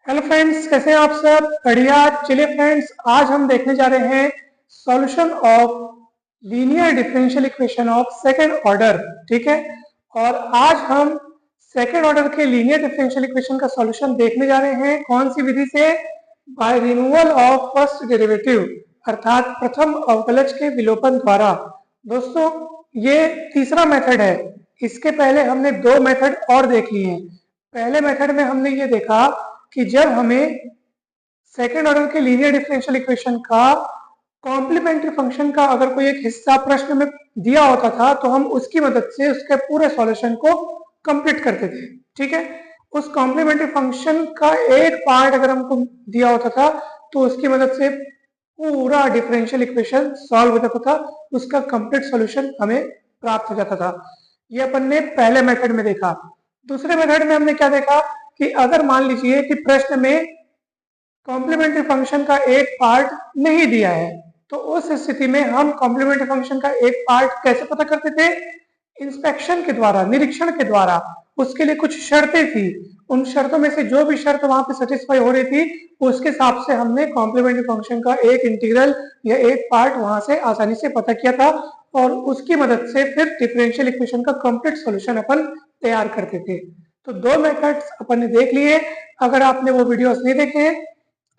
Hello friends, कैसे हैं आप सब? बढ़िया। चलिए फ्रेंड्स, आज हम देखने जा रहे हैं solution of linear differential equation of second order. ठीक है। और आज हम सेकंड ऑर्डर के लीनियर डिफरेंशियल इक्वेशन का सॉल्यूशन देखने जा रहे हैं। कौन सी विधि से? By removal of first derivative, अर्थात प्रथम अवकलज के विलोपन द्वारा। दोस्तों, ये तीसरा मेथड है। इसके पहले हमने दो मेथड और देख लिए हैं। पहले मेथड में हमने ये देखा कि जब हमें सेकेंड ऑर्डर के लीनियर डिफरेंशियल इक्वेशन का कॉम्प्लीमेंट्री फंक्शन का अगर कोई एक हिस्सा प्रश्न में दिया होता था तो हम उसकी मदद से उसके पूरे सॉल्यूशन को कंप्लीट करते थे। ठीक है। उस कॉम्प्लीमेंट्री फंक्शन का एक पार्ट अगर हमको दिया होता था तो उसकी मदद से पूरा डिफरेंशियल इक्वेशन सॉल्व हो जाता था, उसका कंप्लीट सॉल्यूशन हमें प्राप्त हो जाता था। ये अपन ने पहले मेथड में देखा। दूसरे मेथड में हमने क्या देखा कि अगर मान लीजिए कि प्रश्न में कॉम्प्लीमेंट्री फंक्शन का एक पार्ट नहीं दिया है तो उस स्थिति में हम कॉम्प्लीमेंट्री फंक्शन का एक पार्ट कैसे पता करते थे? इंस्पेक्शन के द्वारा, निरीक्षण के द्वारा। उसके लिए कुछ शर्तें थी। उन शर्तों में से जो भी शर्त वहां पे सेटिस्फाई हो रही थी उसके हिसाब से हमने कॉम्प्लीमेंट्री फंक्शन का एक इंटीग्रल या एक पार्ट वहां से आसानी से पता किया था और उसकी मदद से फिर डिफरेंशियल इक्वेशन का कंप्लीट सॉल्यूशन अपन तैयार करते थे। तो दो मेथड्स अपन ने देख लिए। अगर आपने वो वीडियोस नहीं देखे हैं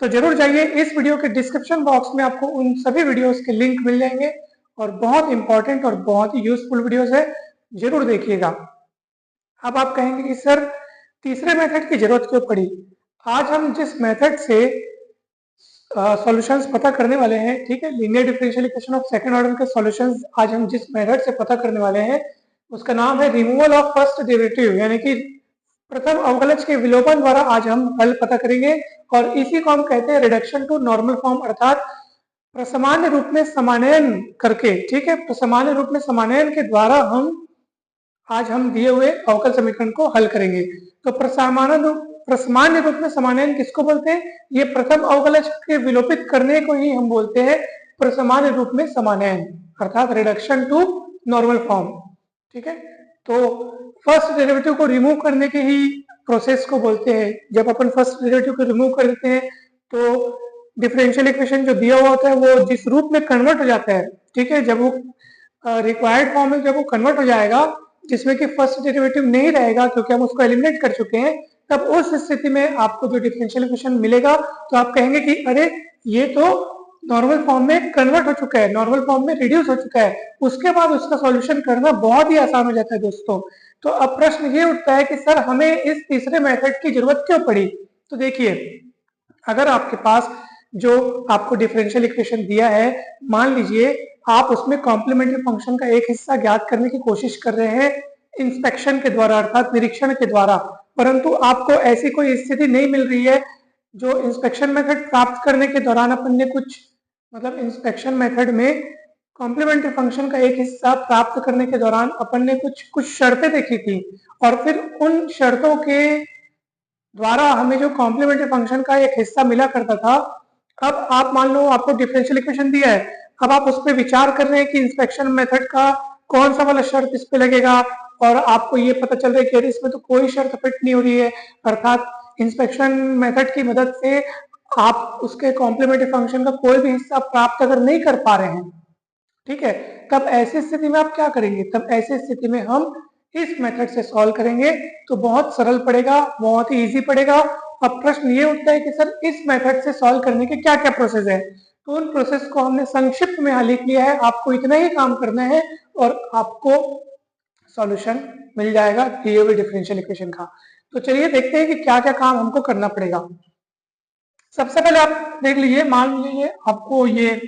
तो जरूर जाइए, इस वीडियो के डिस्क्रिप्शन बॉक्स में आपको उन सभी वीडियोस के लिंक मिल जाएंगे और बहुत इंपॉर्टेंट और बहुत ही यूजफुल वीडियोस है, जरूर देखिएगा। अब आप कहेंगे कि सर तीसरे मेथड की जरूरत क्यों पड़ी? आज हम जिस मेथड से सॉल्यूशंस पता करने वाले हैं, ठीक है, linear differential equation of second order के सॉल्यूशंस आज हम जिस मेथड से पता करने वाले हैं उसका नाम है रिमूवल ऑफ फर्स्ट डेरिवेटिव, यानी कि प्रथम अवकलज के विलोपन द्वारा आज हम हल पता करेंगे। और इसी को हम कहते हैं रिडक्शन टू नॉर्मल फॉर्म, अर्थात प्रसामान्य रूप में समानयन करके। ठीक है, प्रसामान्य रूप में समानयन के द्वारा आज हम दिए हुए अवकल समीकरण को हल करेंगे। तो प्रसामान्य रूप में समानयन किसको बोलते हैं? ये प्रथम अवकलज के विलोपित करने को ही हम बोलते हैं प्रसामान्य रूप में समानयन, अर्थात रिडक्शन टू नॉर्मल फॉर्म। ठीक है। तो फर्स्ट डेरिवेटिव को रिमूव करने के ही प्रोसेस को बोलते हैं। जब अपन फर्स्ट डेरिवेटिव को रिमूव कर देते हैं तो डिफरेंशियल इक्वेशन जो दिया हुआ होता है वो जिस रूप में कन्वर्ट हो जाता है, ठीक है, जब वो रिक्वायर्ड फॉर्म में जब वो कन्वर्ट हो जाएगा जिसमें कि फर्स्ट डेरिवेटिव नहीं रहेगा क्योंकि हम उसको एलिमिनेट कर चुके हैं, तब उस स्थिति में आपको जो डिफरेंशियल इक्वेशन मिलेगा तो आप कहेंगे कि अरे ये तो नॉर्मल फॉर्म में कन्वर्ट हो चुका है, नॉर्मल फॉर्म में रिड्यूस हो चुका है। उसके बाद उसका सॉल्यूशन करना बहुत ही आसान हो जाता है दोस्तों। तो अब प्रश्न ये उठता है कि सर हमें इस तीसरे मेथड की जरूरत क्यों पड़ी? तो देखिए, अगर आपके पास जो आपको डिफरेंशियल इक्वेशन दिया है, मान लीजिए आप उसमें कॉम्प्लीमेंट्री फंक्शन का एक हिस्सा ज्ञात करने की कोशिश कर रहे हैं इंस्पेक्शन के द्वारा, अर्थात निरीक्षण के द्वारा, परंतु आपको ऐसी कोई स्थिति नहीं मिल रही है जो इंस्पेक्शन मेथड प्राप्त करने के दौरान अपन ने कुछ इंस्पेक्शन मेथड में कॉम्प्लीमेंट्री फंक्शन का एक हिस्सा प्राप्त करने के दौरान अपन ने कुछ शर्तें देखी थी और फिर उन शर्तों के द्वारा हमें जो कॉम्प्लीमेंट्री फंक्शन का एक हिस्सा मिला करता था। अब आप मान लो आपको डिफरेंशियल इक्वेशन दिया है, अब आप उस पर विचार कर रहे हैं कि इंस्पेक्शन मेथड का कौन सा वाला शर्त इस पे लगेगा और आपको ये पता चल रहा है कि इसमें तो कोई शर्त फिट नहीं हो रही है, अर्थात इंस्पेक्शन मेथड की मदद से आप उसके कॉम्प्लीमेंट्री फंक्शन का कोई भी हिस्सा प्राप्त अगर नहीं कर पा रहे हैं, ठीक है, तब ऐसी स्थिति में आप क्या करेंगे? तब ऐसी स्थिति में हम इस मेथड से सॉल्व करेंगे तो बहुत सरल पड़ेगा, बहुत ही इजी पड़ेगा। अब प्रश्न ये उठता है कि सर इस मेथड से सॉल्व करने के क्या क्या प्रोसेस है? तो उन प्रोसेस को हमने संक्षिप्त में यहाँ लिख लिया है। आपको इतना ही काम करना है और आपको सॉल्यूशन मिल जाएगा दिए हुए डिफरेंशियल इक्वेशन का। तो चलिए देखते हैं कि क्या क्या काम हमको करना पड़ेगा। सबसे पहले आप देख लीजिए, मान लीजिए आपको ये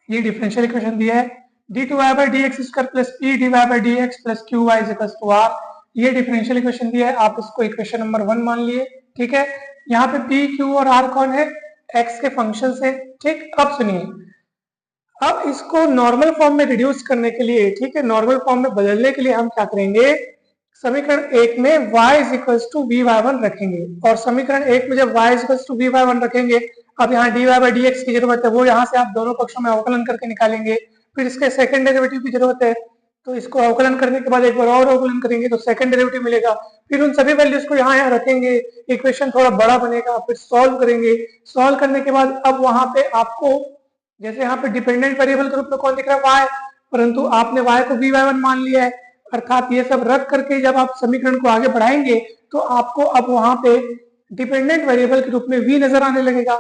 डिफरेंशियल इक्वेशन दिया है d2y/dx² plus p dy/dx plus qy to r। ये डिफरेंशियल इक्वेशन दिया है, आप इसको इक्वेशन नंबर 1 मान लिए। ठीक है, यहाँ पे p, q और r कौन है? x के फंक्शन है। ठीक, अब सुनिए, अब इसको नॉर्मल फॉर्म में रिड्यूस करने के लिए, ठीक है, नॉर्मल फॉर्म में बदलने के लिए हम क्या करेंगे? समीकरण 1 में y = v/1 रखेंगे और समीकरण 1 में जब y = v/1 रखेंगे, अब यहाँ dy/dx की जरूरत है, वो यहाँ से आप दोनों पक्षों में अवकलन करके निकालेंगे। फिर इसके सेकंड डेरिवेटिव की जरूरत है, तो इसको अवकलन करने के बाद एक बार और अवकलन करेंगे तो सेकंड डेरिवेटिव मिलेगा। फिर उन सभी वैल्यूज को यहाँ रखेंगे, इक्वेशन थोड़ा बड़ा बनेगा, फिर सॉल्व करेंगे। सॉल्व करने के बाद अब वहां पे आपको, जैसे यहाँ पे डिपेंडेंट वेरिएबल के रूप में कौन दिख रहा है, वाई, परंतु आपने वाई को v/1 मान लिया है, अर्थात ये सब रख करके जब आप समीकरण को आगे बढ़ाएंगे तो आपको अब वहां पे डिपेंडेंट वेरिएबल के रूप में v नजर आने लगेगा।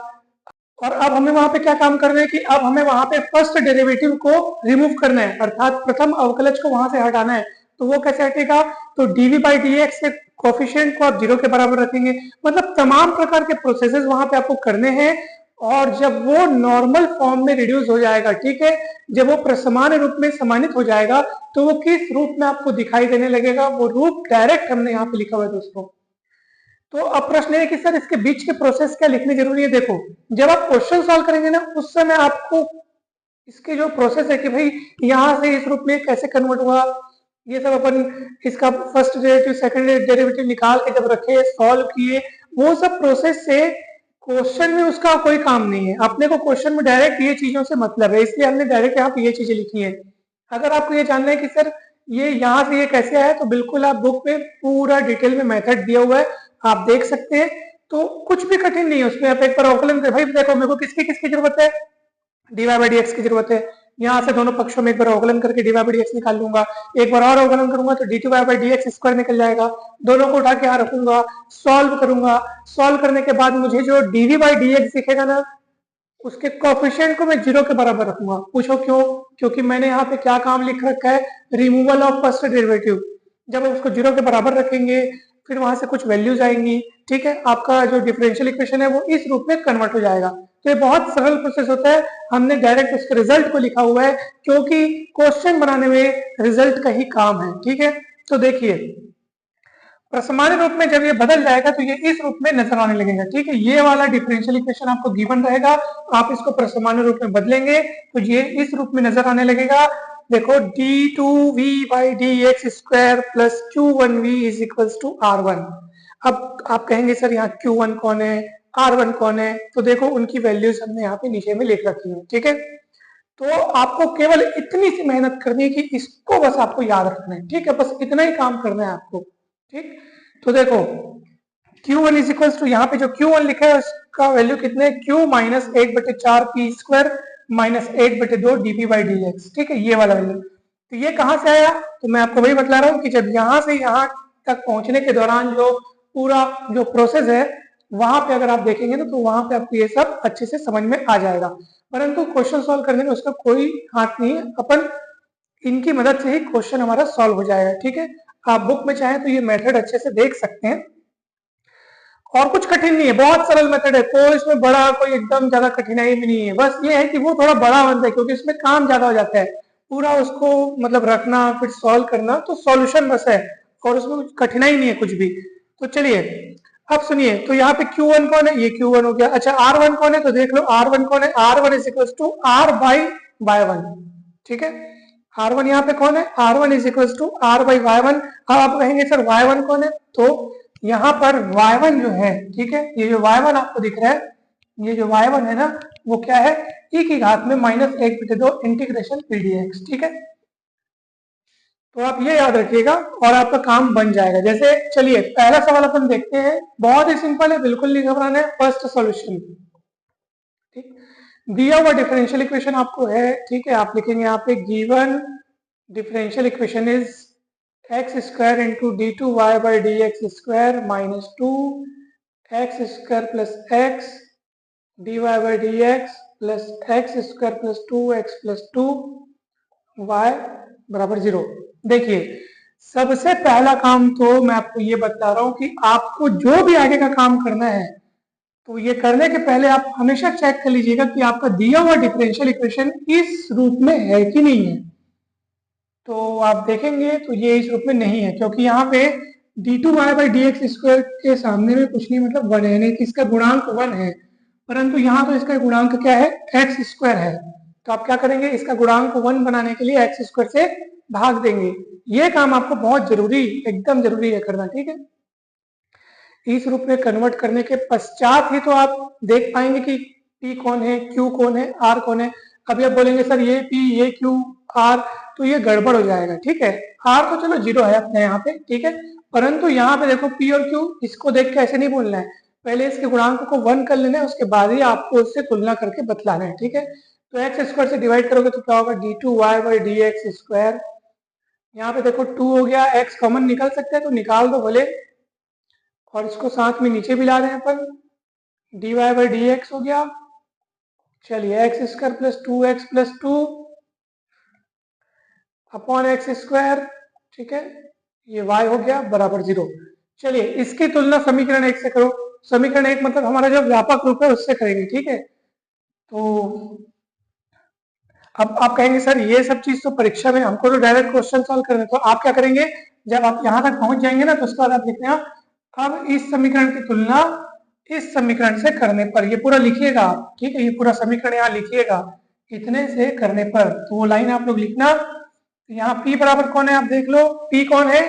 और अब हमें वहां पे क्या काम करना है कि अब हमें वहां पे फर्स्ट डेरिवेटिव को रिमूव करना है, अर्थात प्रथम अवकलज को वहां से हटाना है। तो वो कैसे हटेगा, तो dv/dx के कोफिशिएंट को आप 0 के बराबर रखेंगे। मतलब तमाम प्रकार के प्रोसेसेस वहां पे आपको करने हैं, और जब वो नॉर्मल फॉर्म में रिड्यूस हो जाएगा, ठीक है, जब वो प्रसमान्य रूप में समानित हो जाएगा तो वो किस रूप में आपको दिखाई देने लगेगा, वो रूप डायरेक्ट हमने यहाँ पे लिखा हुआ है दोस्तों। तो अब प्रश्न है कि सर इसके बीच के प्रोसेस क्या लिखने जरूरी है। देखो, जब आप क्वेश्चन सॉल्व करेंगे ना, उस समय आपको इसके जो प्रोसेस है कि भाई यहाँ से इस रूप में कैसे कन्वर्ट हुआ, ये सब अपन इसका फर्स्ट डेरिवेटिव सेकंड डेरिवेटिव निकाल के जब रखे, सॉल्व किए, वो सब प्रोसेस से क्वेश्चन में उसका कोई काम नहीं है। अपने को क्वेश्चन में डायरेक्ट ये चीजों से मतलब है, इसलिए हमने डायरेक्ट यहाँ पे ये चीजें लिखी है। अगर आपको ये जानना है कि सर ये यहाँ से ये कैसे आया, तो बिल्कुल आप बुक में पूरा डिटेल में मेथड दिया हुआ है, आप देख सकते हैं। तो कुछ भी कठिन नहीं है उसमें, आप एक बार अवकलन करें। भाई देखो, मेरे को किसकी किसकी जरूरत है, dy/dx की जरूरत है। यहाँ से दोनों पक्षों में एक बार अवकलन करके dy/dx निकाल लूंगा, एक बार और अवकलन करूंगा तो d2y/dx स्क्वायर निकल जाएगा। दोनों को उठा के यहाँ रखूंगा, सॉल्व करूंगा। सॉल्व करने के बाद मुझे जो dv/dx दिखेगा ना, उसके कोफिशिएंट को मैं 0 के बराबर रखूंगा। पूछो क्यों, क्योंकि मैंने यहाँ पे क्या काम लिख रखा है, रिमूवल ऑफ फर्स्ट डेरिवेटिव। जब उसको 0 के बराबर रखेंगे, फिर वहां से कुछ वैल्यूज आएंगी, ठीक है, आपका जो डिफरेंशियल इक्वेशन है वो इस रूप में कन्वर्ट हो जाएगा। तो ये बहुत सरल प्रोसेस होता है, हमने डायरेक्ट उसके रिजल्ट को लिखा हुआ है, क्योंकि क्वेश्चन बनाने में रिजल्ट का ही काम है, ठीक है। तो देखिए, प्रसमान्य रूप में जब ये बदल जाएगा तो ये इस रूप में नजर आने लगेगा, ठीक है। ये वाला डिफरेंशियल इक्वेशन आपको गिवन रहेगा, आप इसको प्रसमान्य रूप में बदलेंगे तो ये इस रूप में नजर आने लगेगा। देखो, d2v/dx square plus q1v is equals to r1। अब आप कहेंगे सर यहाँ q1 कौन है, r1 कौन है, तो देखो उनकी वैल्यूज हमने यहाँ पे नीचे में लिख रखी है, ठीक है। तो आपको केवल इतनी सी मेहनत करनी है कि इसको बस आपको याद रखना है, ठीक है, बस इतना ही काम करना है आपको, ठीक। तो देखो, Q1 इज इक्वल्स टू, यहाँ पे जो Q1 लिखा है उसका वैल्यू कितने, Q minus 1/4 P square minus 1/2 dp/dx, ठीक है, ये वाला वैल्यू। तो ये कहाँ से आया, तो मैं आपको वही बतला रहा हूँ कि जब यहाँ से यहाँ तक पहुंचने के दौरान जो पूरा जो प्रोसेस है, वहां पे अगर आप देखेंगे ना, तो वहां पे आपको ये सब अच्छे से समझ में आ जाएगा। परंतु क्वेश्चन सॉल्व करने में उसका कोई हाथ नहीं है, अपन इनकी मदद से ही क्वेश्चन हमारा सॉल्व हो जाएगा, ठीक है। आप बुक में चाहें तो ये मेथड अच्छे से देख सकते हैं, और कुछ कठिन नहीं है, बहुत सरल मेथड है, कोई इसमें बड़ा कोई एकदम ज्यादा कठिनाई भी नहीं है। बस ये है कि वो थोड़ा बड़ा बनता है, क्योंकि इसमें काम ज्यादा हो जाता है, पूरा उसको मतलब रखना फिर सॉल्व करना, तो सॉल्यूशन बस है, और उसमें कठिनाई नहीं है कुछ भी। तो चलिए अब सुनिए, तो यहाँ पे Q1 कौन है, ये Q1 हो गया। अच्छा, R1 कौन है, तो देख लो R1 कौन है, R1 is equal to R/Y1, ठीक है। R1 यहाँ पे कौन है, R1 is equal to R/Y1। अब आप कहेंगे सर Y1 कौन है, तो यहाँ पर y1 जो है, ठीक है, ये जो y1 आपको दिख रहा है, ये जो y1 है ना, वो क्या है, e की घात में -1/2 इंटीग्रेशन pdx, ठीक है। तो आप ये याद रखिएगा और आपका काम बन जाएगा। जैसे चलिए पहला सवाल अपन देखते हैं, बहुत ही सिंपल है, बिल्कुल नहीं घबराना है। फर्स्ट सॉल्यूशन, ठीक, दिया हुआ डिफरेंशियल इक्वेशन आपको है, ठीक है, आप लिखेंगे यहाँ पे given differential equation is x square into d2y/dx square minus 2x square plus x dy/dx plus x square plus 2x plus 2y बराबर 0। देखिए, सबसे पहला काम तो मैं आपको ये बता रहा हूं कि आपको जो भी आगे का काम करना है, तो ये करने के पहले आप हमेशा चेक कर लीजिएगा कि आपका दिया हुआ डिफरेंशियल इक्वेशन इस रूप में है कि नहीं है। तो आप देखेंगे तो ये इस रूप में नहीं है, क्योंकि यहाँ पे d2y/dx स्क्वायर के सामने में कुछ नहीं, मतलब 1 है, यानी कि इसका गुणांक 1 है, परंतु यहाँ तो इसका गुणांक क्या है, x स्क्वायर है। तो आप क्या करेंगे, इसका गुणांक 1 बनाने के लिए x स्क्वायर से भाग देंगे। ये काम आपको बहुत जरूरी, एकदम जरूरी है करना, ठीक है। इस रूप में कन्वर्ट करने के पश्चात ही तो आप देख पाएंगे कि p कौन है, q कौन है, r कौन है। अभी आप बोलेंगे सर ये पी ये क्यू आर, तो ये गड़बड़ हो जाएगा, ठीक है। आर तो चलो जीरो है अपने यहाँ पे, ठीक है, परंतु यहाँ पे देखो पी और क्यू, इसको देख के ऐसे नहीं बोलना है, पहले इसके गुणांक को 1 कर लेना है, उसके बाद ही आपको उससे तुलना करके बतलाना है, ठीक है। तो एक्स स्क्वायर से डिवाइड करोगे तो क्या होगा, D two Y by D X square. यहाँ पे देखो 2 हो गया, एक्स कॉमन निकल सकते हैं तो निकाल दो भले, और इसको साथ में नीचे भी ला रहे हैं अपन, D Y by D X हो गया। चलिए X square plus 2x plus 2 upon X square, ठीक है, ये y हो गया बराबर 0। चलिए इसकी तुलना समीकरण 1 से करो। समीकरण 1 मतलब हमारा जो व्यापक रूप है उससे करेंगे, ठीक है। तो अब आप कहेंगे सर ये सब चीज तो परीक्षा में हमको तो डायरेक्ट क्वेश्चन सॉल्व करने, तो आप क्या करेंगे, जब आप यहाँ तक पहुंच जाएंगे ना तो उसके बाद आप लिखते हैं अब इस समीकरण की तुलना इस समीकरण से करने पर, ये पूरा लिखिएगा आप, ठीक है, ये पूरा समीकरण यहाँ लिखिएगा, इतने से करने पर, तो वो लाइन आप लोग लिखना। तो यहाँ p बराबर कौन है आप देख लो, p कौन है,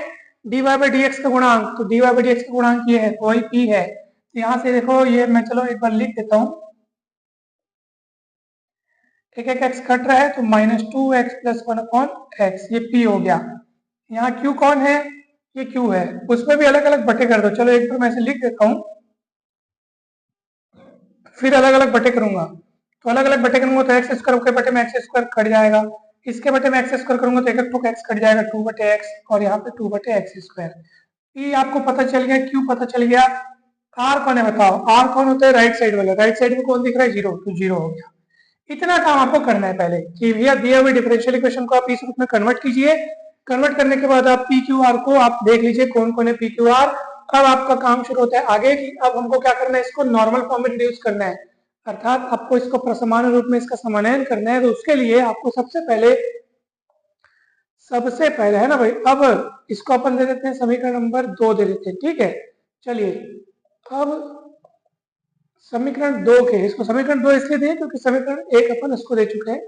dy बाई डी एक्स का गुणांक, तो dy बाई डी एक्स का गुणांक ये है, तो वही p है। तो यहाँ से देखो ये मैं चलो एक बार लिख देता हूँ, एक एक एक्स कट रहा है तो -2x प्लस 1 अपॉन एक्स, ये p हो गया। यहाँ q कौन है, ये q है, उसमें भी अलग अलग बटे कर दो, चलो एक बार मैं इसे लिख देता हूँ, फिर अलग अलग बटे करूंगा, तो अलग अलग बटे करूंगा तो एक्स स्क्वायर के बटे में एक्स स्क्वायर कट जाएगा, इसके बटे में एक्स स्क्वायर करूंगा तो एक टू एक्स कट जाएगा, 2 बटे एक्स, और यहाँ पे 2 बटे एक्स स्क्वायर। पी आपको पता चल गया, क्यू पता चल गया, आर कौन है बताओ, आर कौन होता है, राइट साइड वाला, राइट साइड में कौन दिख रहा है, 0, तो 0 हो गया। इतना काम आपको करना है पहले कि भैया दिए हुए डिफरेंशियल इक्वेशन को आप इस रूप में कन्वर्ट कीजिए, कन्वर्ट करने के बाद आप पी क्यू आर को आप देख लीजिए कौन कौन है पी क्यू आर। अब आपका काम शुरू होता है आगे की, अब हमको क्या करना है, इसको नॉर्मल फॉर्म में रिड्यूस करना है, अर्थात आपको इसको प्रसमान रूप में इसका समानयन करना है। तो उसके लिए आपको सबसे पहले है ना भाई, अब इसको अपन दे देते हैं समीकरण नंबर 2 दे देते हैं, ठीक है। चलिए अब समीकरण 2 के, इसको समीकरण 2 इसलिए दिए क्योंकि समीकरण 1 अपन इसको दे चुके हैं,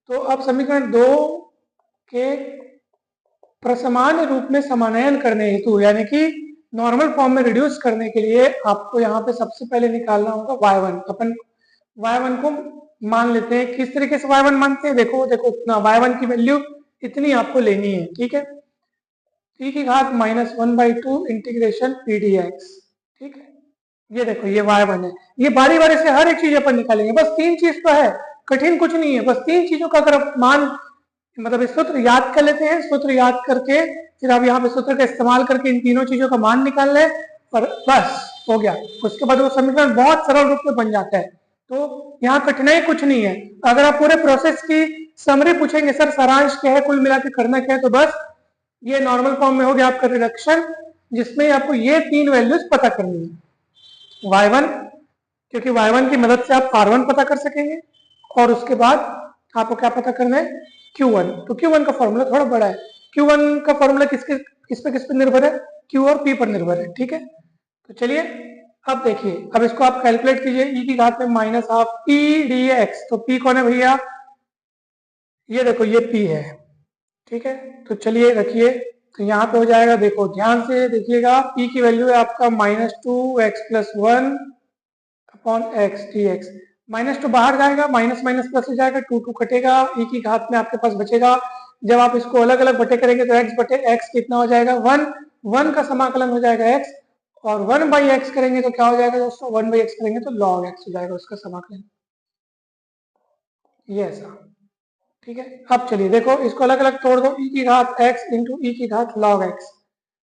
तो अब समीकरण 2 के प्रसमान रूप में समानयन करने हेतु यानी कि नॉर्मल फॉर्म में रिड्यूस करने के लिए आपको यहाँ पे सबसे पहले निकालना होगा y1। अपन y1 को मान लेते हैं, किस तरीके से y1 मानते हैं, देखो देखो इतना y1 की वैल्यू इतनी आपको लेनी है, ठीक है, t की घात -1/2 इंटीग्रेशन पी डी एक्स, ठीक है। ये देखो ये y1 है, ये बारी बारी से हर एक चीज अपन निकालेंगे, बस 3 चीज तो है, कठिन कुछ नहीं है, बस 3 चीजों का अगर आप मान मतलब इस सूत्र याद कर लेते हैं, सूत्र याद करके फिर आप यहाँ पे सूत्र का इस्तेमाल करके इन तीनों चीजों का मान निकाल लें और बस हो गया, उसके बाद वो समीकरण बहुत सरल रूप में बन जाता है। तो यहाँ कठिनाई कुछ नहीं है, अगर आप पूरे प्रोसेस की समरी पूछेंगे सर सारांश क्या है, कुल मिला के करना क्या है, तो बस ये नॉर्मल फॉर्म में हो गया आपका रिडक्शन, जिसमें आपको ये 3 वैल्यूज पता करनी है, y1 क्योंकि y1 की मदद से आप r1 पता कर सकेंगे, और उसके बाद आपको क्या पता करना है, Q1। तो Q1 का फॉर्मूला थोड़ा बड़ा है, Q1 का फॉर्मूला किस पे निर्भर है, Q और P पर निर्भर है, ठीक है। तो चलिए अब देखिए, अब इसको आप कैलकुलेट कीजिए, e की घात में -12 p dx, तो P कौन है भैया, ये देखो ये P है, ठीक है। तो चलिए रखिए, तो यहाँ पे हो जाएगा, देखो ध्यान से देखिएगा, P की वैल्यू है आपका -2x plus 1 upon x D x, -2 बाहर जाएगा, माइनस माइनस प्लस हो जाएगा, 2 2 कटेगा, e की घात में आपके पास बचेगा, जब आप इसको अलग अलग बटे करेंगे तो x बटे x कितना हो जाएगा, 1, 1 का समाकलन हो जाएगा x, और 1 बाई एक्स करेंगे तो क्या हो जाएगा दोस्तों, 1 बाई एक्स करेंगे तो log x हो जाएगा उसका समाकलन, ये ऐसा, ठीक है। अब चलिए देखो इसको अलग अलग तोड़ दो, e की घात x इंटू ई की घात log x,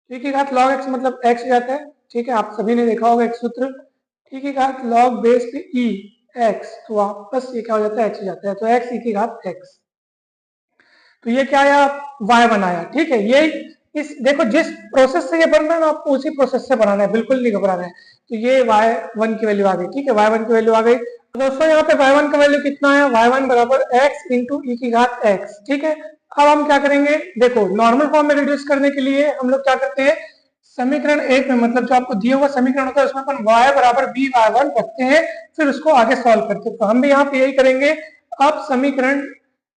e की घात log x मतलब x हो जाता है, ठीक है, आप सभी ने देखा होगा एक सूत्र, e की घात log बेस पे e x, तो वापस ये क्या हो जाता है, x हो जाता है, तो x e की घात x, तो ये क्या आया, y1 आया, ठीक है। ये इस देखो जिस प्रोसेस से ये बन रहा है ना, आपको उसी प्रोसेस से बनाना है, बिल्कुल नहीं घबराना है। तो ये y1 की वैल्यू आ गई, ठीक है, y1 की वैल्यू आ गई। तो दोस्तों यहाँ पे y1 का वैल्यू कितना है, y1 बराबर x इंटू ई की घात x, ठीक है। अब हम क्या करेंगे, देखो नॉर्मल फॉर्म में रिड्यूस करने के लिए हम लोग क्या करते हैं, समीकरण 1 में मतलब जो आपको दिया हुआ समीकरण होता है उसमें अपन y बराबर b y1 रखते हैं, फिर उसको आगे सॉल्व करते हैं, तो हम भी यहाँ पे यही करेंगे। अब समीकरण,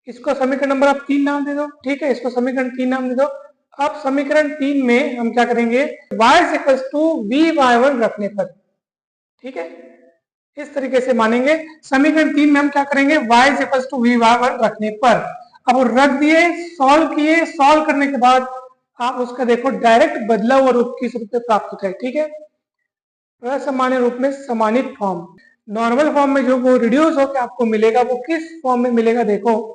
इसको समीकरण नंबर आप 3 नाम दे दो, ठीक है, इसको समीकरण 3 नाम दे दो। अब समीकरण 3 में हम क्या करेंगे, y equals to v y1 रखने पर, ठीक है, इस तरीके से मानेंगे। समीकरण 3 में हम क्या करेंगे, y is equal to v/1 रखने पर, अब वो रख दिए, सॉल्व किए, सॉल्व करने के बाद आप उसका देखो डायरेक्ट बदला हुआ रूप किस रूप में प्राप्त होता है, ठीक है, असामान्य रूप में समानित फॉर्म। नॉर्मल फॉर्म में जो वो रिड्यूस होकर आपको मिलेगा वो किस फॉर्म में मिलेगा, देखो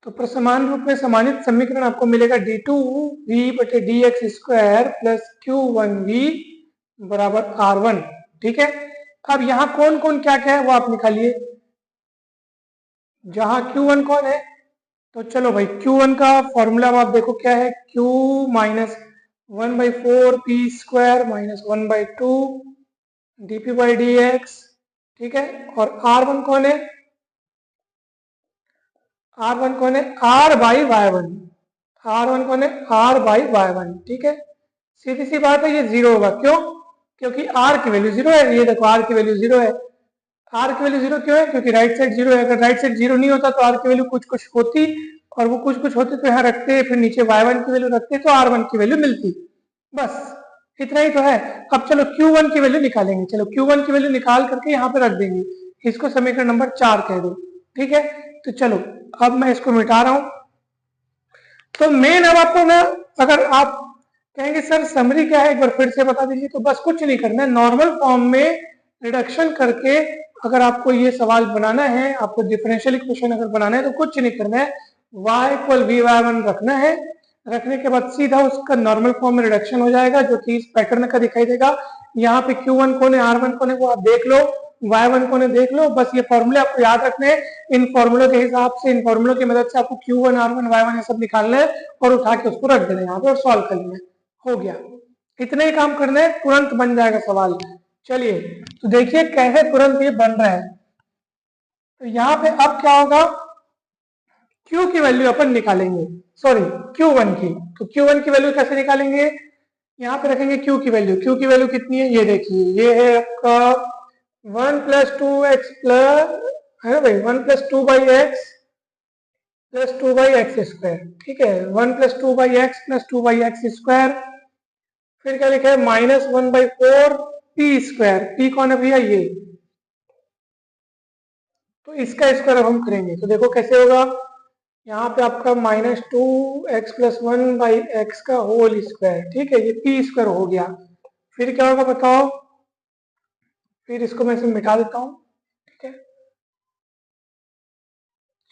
तो प्रसमान रूप में समानित समीकरण आपको मिलेगा d2v/dx² प्लस q1v बराबर r1, ठीक है। अब यहाँ कौन कौन क्या क्या है वो आप निकालिए। जहां q1 कौन है, तो चलो भाई q1 का फॉर्मूला आप देखो क्या है, q minus 1/4p² minus 1/2 dp/dx, ठीक है। और r1 कौन है, r1 कौन है, r/y1, r1 कौन है, r/y1, ठीक है। सीधी सी बात है, ये जीरो होगा, क्यों, क्योंकि r की वैल्यू जीरो है, ये देखो r की वैल्यू जीरो है। r की वैल्यू जीरो क्यों है, क्योंकि राइट साइड जीरो है, अगर राइट साइड जीरो नहीं होता तो r की वैल्यू कुछ कुछ होती, और वो कुछ कुछ होती तो यहाँ रखते, फिर नीचे y1 की वैल्यू रखते तो r1 की वैल्यू मिलती, बस इतना ही तो है। अब चलो q1 की वैल्यू निकालेंगे, चलो q1 की वैल्यू निकाल करके यहाँ पे रख देंगे, इसको समीकरण नंबर 4 कह दो, ठीक है। तो चलो अब मैं इसको मिटा रहा हूं। तो मेन अब आपको ना, अगर आप कहेंगे सर समरी क्या है एक बार फिर से बता दीजिए, तो बस कुछ नहीं करना है, नॉर्मल फॉर्म में रिडक्शन करके अगर आपको ये सवाल बनाना है, आपको डिफरेंशियल इक्वेशन अगर बनाना है तो कुछ नहीं करना है, y इक्वल v/1 रखना है, रखने के बाद सीधा उसका नॉर्मल फॉर्म में रिडक्शन हो जाएगा जो कि इस पैटर्न का दिखाई देगा। यहाँ पे q1 कौन है, r1 कौन है वो आप देख लो, y1 कौन है देख लो, बस ये फॉर्मूले आपको याद रखने हैं। इन फॉर्मूलों के हिसाब से, इन फॉर्मूलों की मदद से आपको q1 r1 y1 ये सब निकालना है और उठा के उसको रख देना है यहाँ पे और सॉल्व कर लेना है, हो गया, इतना ही काम करना है, तुरंत बन जाएगा सवाल। चलिए तो देखिए कैसे तुरंत ये बन रहा है। तो यहाँ पे अब क्या होगा, Q की वैल्यू अपन निकालेंगे, सॉरी Q1 की, तो Q1 की वैल्यू कैसे निकालेंगे, यहाँ पे रखेंगे Q की वैल्यू, Q की वैल्यू कितनी है ये देखिए, ये है आपका 1+2x प्लस, है भाई 1+2/x प्लस 2/x², ठीक है, 1+2/x प्लस 2/x², फिर क्या लिखा है -1/4p², p कौन है भैया ये, तो इसका स्क्वायर अब हम करेंगे, तो देखो कैसे होगा, यहाँ पे आपका -2x प्लस 1/x का होल स्क्वायर, ठीक है, ये p² हो गया। फिर क्या होगा बताओ, फिर इसको मैं इसे मिटा देता हूँ, ठीक है।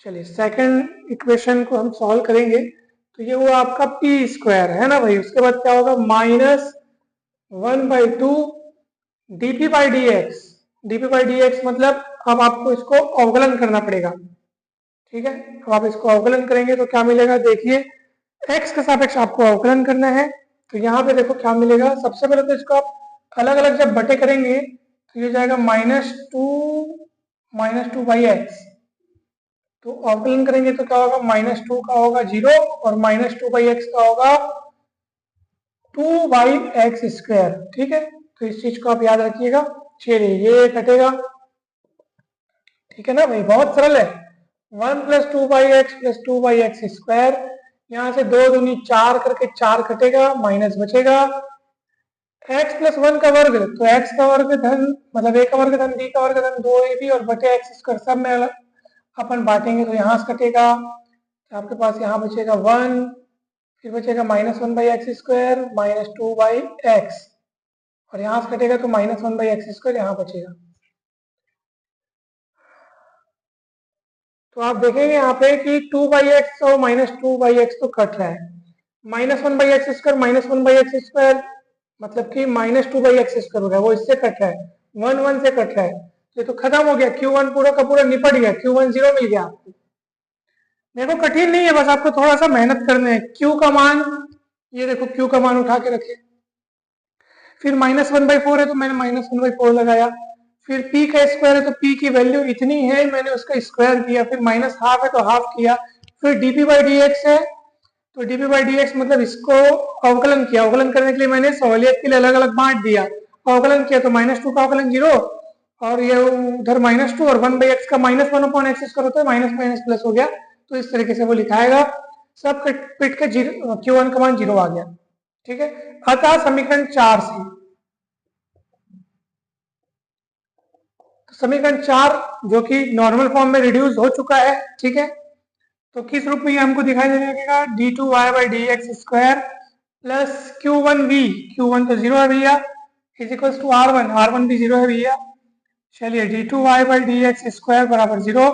चलिए सेकंड इक्वेशन को हम सॉल्व करेंगे, तो ये हुआ आपका p² है ना भाई, उसके बाद क्या होगा -1/2 dp/dx, dp/dx मतलब अब आपको इसको अवकलन करना पड़ेगा, ठीक है। अब आप इसको अवकलन करेंगे तो क्या मिलेगा, देखिए x के सापेक्ष आपको अवकलन करना है, तो यहाँ पे देखो क्या मिलेगा, सबसे पहले तो इसको आप अलग अलग जब बटे करेंगे तो ये जाएगा -2/x, तो अवकलन करेंगे तो क्या होगा, -2 का होगा 0 और -2/x का होगा 2/x², ठीक है। तो इस चीज को आप याद रखिएगा, चलिए ये कटेगा, ठीक है ना भाई, बहुत सरल है, 1+2/x प्लस 2/x², यहाँ से 2 दूनी 4 करके 4 कटेगा, माइनस बचेगा, x प्लस 1 का वर्ग, तो x का वर्ग धन मतलब a का वर्ग धन b का वर्ग धन 2ab और बटे x² सब में अपन बांटेंगे तो यहाँ से कटेगा, आपके पास यहाँ बचेगा 1, फिर बचेगा -1/x² -2/x, और यहाँ से कटेगा तो -1/x² यहाँ बचेगा। तो आप देखेंगे यहाँ पे कि 2/x और -2/x तो कट रहा है, -1/x² -1/x² मतलब कि -2/x² हो रहा है, वो इससे कट रहा है, 1 से कट रहा है, ये तो खत्म हो गया, Q1 पूरा का पूरा निपट गया, Q1 0 मिल गया आपको। देखो कठिन नहीं है, बस आपको थोड़ा सा मेहनत करना है। Q का मान, ये देखो Q का मान उठा के रखे, फिर -1/4 है तो मैंने -1/4 लगाया, फिर p का स्क्वायर है तो p की वैल्यू इतनी है मैंने उसका स्क्वायर किया, फिर -½ है तो हाफ किया, फिर dp/dx है तो dp/dx मतलब इसको अवकलन किया, अवकलन करने के लिए मैंने सहूलियत के लिए अलग अलग बांट दिया, अवकलन किया तो -2 का अवकलन 0 और ये उधर -2 और 1/x का -1/x² होता है, माइनस माइनस प्लस हो गया, तो इस तरीके से वो लिखाएगा, सब पिट के Q1 का मान 0 आ गया, ठीक है। अतः समीकरण 4 से समीकरण 4 जो कि नॉर्मल फॉर्म में रिड्यूस हो चुका है, ठीक है। तो किस रूप में ये हमको दिखाई देने लगेगा, d2y/dx² प्लस q1 तो 0 है भैया, इज इक्वल टू r1 भी 0 है भैया। चलिए d2y/dx² बराबर 0।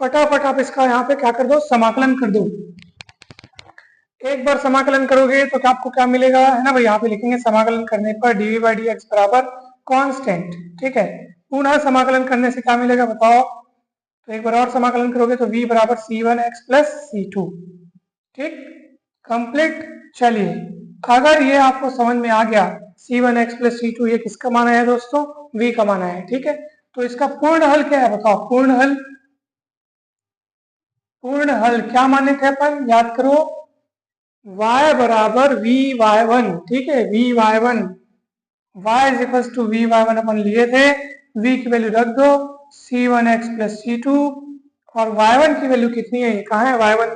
फटाफट आप इसका यहाँ पे क्या कर दो, समाकलन कर दो। एक बार समाकलन करोगे तो आपको क्या मिलेगा, है ना भाई, यहाँ पे लिखेंगे समाकलन करने पर dv/dx बराबर कांस्टेंट, ठीक है। पुनः समाकलन करने से क्या मिलेगा बताओ, तो एक बार और समाकलन करोगे तो v बराबर c1x प्लस c2, ठीक, कंप्लीट। चलिए अगर ये आपको समझ में आ गया c1x प्लस c2 ये किसका माना है दोस्तों, v का माना है, ठीक है। तो इसका पूर्ण हल क्या है बताओ, पूर्ण हल क्या माने थे अपन, याद करो, y बराबर v/1, ठीक है, v/1, y is equal to v/1 अपन लिए थे, v की वैल्यू रख दो c1x प्लस c2, और y1 की वैल्यू कितनी है, कहाँ है y1,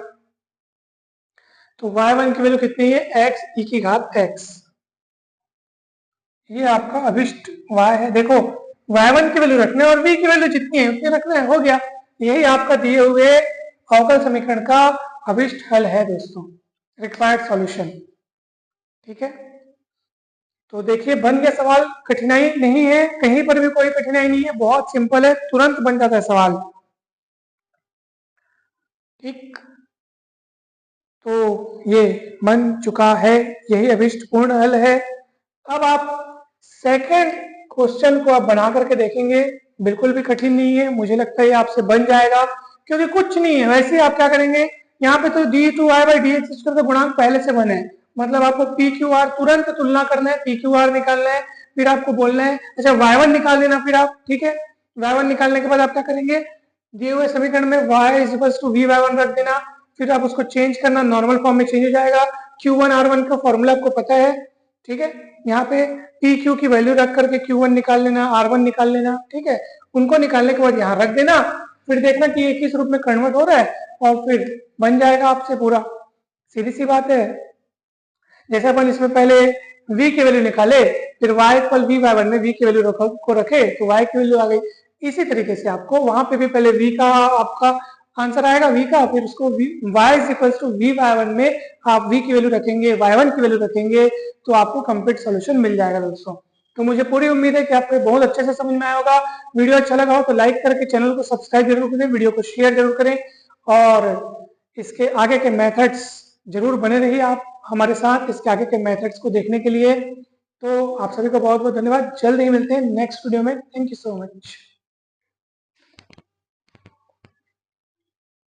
तो y1 की वैल्यू कितनी है, x e की घात x, ये आपका अभिष्ट y है। देखो y1 की वैल्यू रखना है और v की वैल्यू जितनी है उतनी रखना है, हो गया, यही आपका दिए हुए अवकल समीकरण का अभिष्ट हल है दोस्तों, रिक्वायर्ड सॉल्यूशन, ठीक है। तो देखिए बन गया सवाल, कठिनाई नहीं है, कहीं पर भी कोई कठिनाई नहीं है, बहुत सिंपल है, तुरंत बन जाता है सवाल, ठीक। तो ये बन चुका है, यही अभिष्ट पूर्ण हल है। अब आप सेकंड क्वेश्चन को आप बना करके देखेंगे, बिल्कुल भी कठिन नहीं है, मुझे लगता है आपसे बन जाएगा, क्योंकि कुछ नहीं है। वैसे आप क्या करेंगे, यहाँ पे तो d2y/dx² का गुणांक पहले से बने हैं, मतलब आपको PQR तुरंत तुलना करना है, PQR निकालना है, फिर आपको बोलना है अच्छा y1 निकाल लेना, फिर आप, ठीक है, y1 निकालने के बाद आप क्या करेंगे, दिए हुए समीकरण में y is equal to v/1 रख देना, फिर आप उसको चेंज करना, नॉर्मल फॉर्म में चेंज हो जाएगा। Q1 R1 का फॉर्मूला आपको पता है, ठीक है, यहाँ पे पी क्यू की वैल्यू रख करके Q1 निकाल लेना, R1 निकाल लेना, ठीक है, उनको निकालने के बाद यहाँ रख देना, फिर देखना कि ये किस रूप में कन्वर्ट हो रहा है, और फिर बन जाएगा आपसे पूरा, सीधी सी बात है। जैसे अपन इसमें पहले v की वैल्यू निकाले, फिर y इक्वल v/1 में v की वैल्यू को रखे तो y की वैल्यू आ गई, इसी तरीके से आपको वहां पे भी पहले v का आपका आंसर आएगा, v का, फिर उसको y is equal to v/1 में आप v की वैल्यू रखेंगे, y1 की वैल्यू रखेंगे, तो आपको कंप्लीट सॉल्यूशन मिल जाएगा दोस्तों। तो मुझे पूरी उम्मीद है कि आपको बहुत अच्छे से समझ में आया होगा। वीडियो अच्छा लगा हो तो लाइक करके चैनल को सब्सक्राइब जरूर करें, वीडियो को शेयर जरूर करें, और इसके आगे के मेथड्स जरूर बने रहिए आप हमारे साथ इसके आगे के मेथड्स को देखने के लिए। तो आप सभी का बहुत बहुत धन्यवाद, जल्द ही मिलते हैं नेक्स्ट वीडियो में, थैंक यू सो मच।